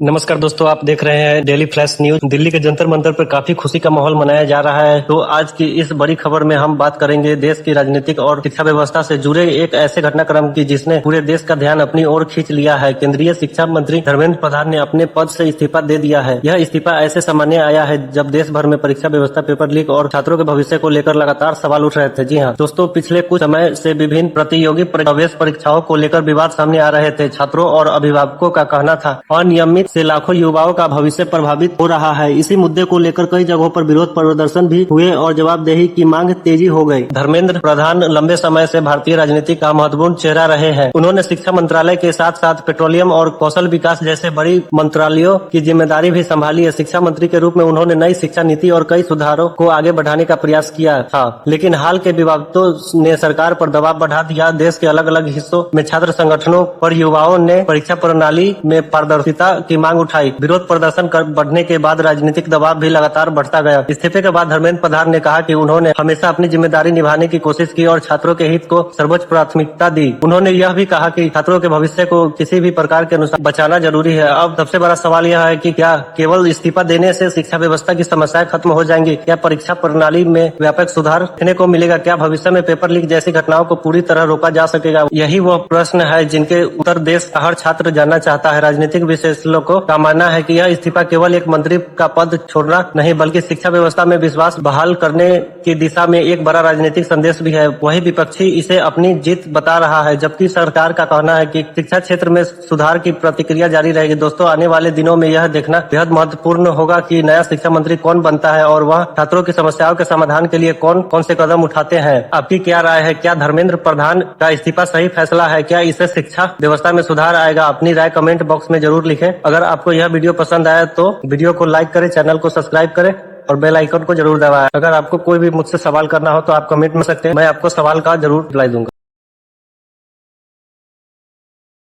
नमस्कार दोस्तों, आप देख रहे हैं डेली फ्लैश न्यूज। दिल्ली के जंतर मंतर पर काफी खुशी का माहौल मनाया जा रहा है। तो आज की इस बड़ी खबर में हम बात करेंगे देश की राजनीतिक और शिक्षा व्यवस्था से जुड़े एक ऐसे घटनाक्रम की जिसने पूरे देश का ध्यान अपनी ओर खींच लिया है। केंद्रीय शिक्षा मंत्री धर्मेंद्र प्रधान ने अपने पद से इस्तीफा दे दिया है। यह इस्तीफा ऐसे सामान्य आया है जब देश भर में परीक्षा व्यवस्था, पेपर लीक और छात्रों के भविष्य को लेकर लगातार सवाल उठ रहे थे। जी हाँ दोस्तों, पिछले कुछ समय से विभिन्न प्रतियोगी प्रवेश परीक्षाओं को लेकर विवाद सामने आ रहे थे। छात्रों और अभिभावकों का कहना था अनियमित से लाखों युवाओं का भविष्य प्रभावित हो रहा है। इसी मुद्दे को लेकर कई जगहों पर विरोध प्रदर्शन भी हुए और जवाबदेही की मांग तेजी हो गई। धर्मेंद्र प्रधान लंबे समय से भारतीय राजनीति का महत्वपूर्ण चेहरा रहे हैं। उन्होंने शिक्षा मंत्रालय के साथ साथ पेट्रोलियम और कौशल विकास जैसे बड़ी मंत्रालयों की जिम्मेदारी भी संभाली है। शिक्षा मंत्री के रूप में उन्होंने नई शिक्षा नीति और कई सुधारों को आगे बढ़ाने का प्रयास किया था, लेकिन हाल के विवादों ने सरकार पर दबाव बढ़ा दिया। देश के अलग अलग हिस्सों में छात्र संगठनों पर युवाओं ने परीक्षा प्रणाली में पारदर्शिता की मांग उठाई। विरोध प्रदर्शन बढ़ने के बाद राजनीतिक दबाव भी लगातार बढ़ता गया। इस्तीफे के बाद धर्मेंद्र प्रधान ने कहा कि उन्होंने हमेशा अपनी जिम्मेदारी निभाने की कोशिश की और छात्रों के हित को सर्वोच्च प्राथमिकता दी। उन्होंने यह भी कहा कि छात्रों के भविष्य को किसी भी प्रकार के अनुसार बचाना जरूरी है। अब सबसे बड़ा सवाल यह है कि क्या केवल इस्तीफा देने से शिक्षा व्यवस्था की समस्याएं खत्म हो जाएंगी? क्या परीक्षा प्रणाली में व्यापक सुधार देखने को मिलेगा? क्या भविष्य में पेपर लीक जैसी घटनाओं को पूरी तरह रोका जा सकेगा? यही वो प्रश्न है जिनके उत्तर देश का हर छात्र जानना चाहता है। राजनीतिक विश्लेषकों का मानना है कि यह इस्तीफा केवल एक मंत्री का पद छोड़ना नहीं, बल्कि शिक्षा व्यवस्था में विश्वास बहाल करने की दिशा में एक बड़ा राजनीतिक संदेश भी है। वही विपक्षी इसे अपनी जीत बता रहा है, जबकि सरकार का कहना है कि शिक्षा क्षेत्र में सुधार की प्रतिक्रिया जारी रहेगी। दोस्तों, आने वाले दिनों में यह देखना बेहद महत्वपूर्ण होगा कि नया शिक्षा मंत्री कौन बनता है और वह छात्रों की समस्याओं के समाधान के लिए कौन कौन से कदम उठाते हैं। आपकी क्या राय है? क्या धर्मेंद्र प्रधान का इस्तीफा सही फैसला है? क्या इससे शिक्षा व्यवस्था में सुधार आएगा? अपनी राय कमेंट बॉक्स में जरूर लिखें। अगर आपको यह वीडियो पसंद आया तो वीडियो को लाइक करें, चैनल को सब्सक्राइब करें और बेल आइकन को जरूर दबाएं। अगर आपको कोई भी मुझसे सवाल करना हो तो आप कमेंट में सकते हैं, मैं आपको सवाल का जरूर रिप्लाई दूंगा।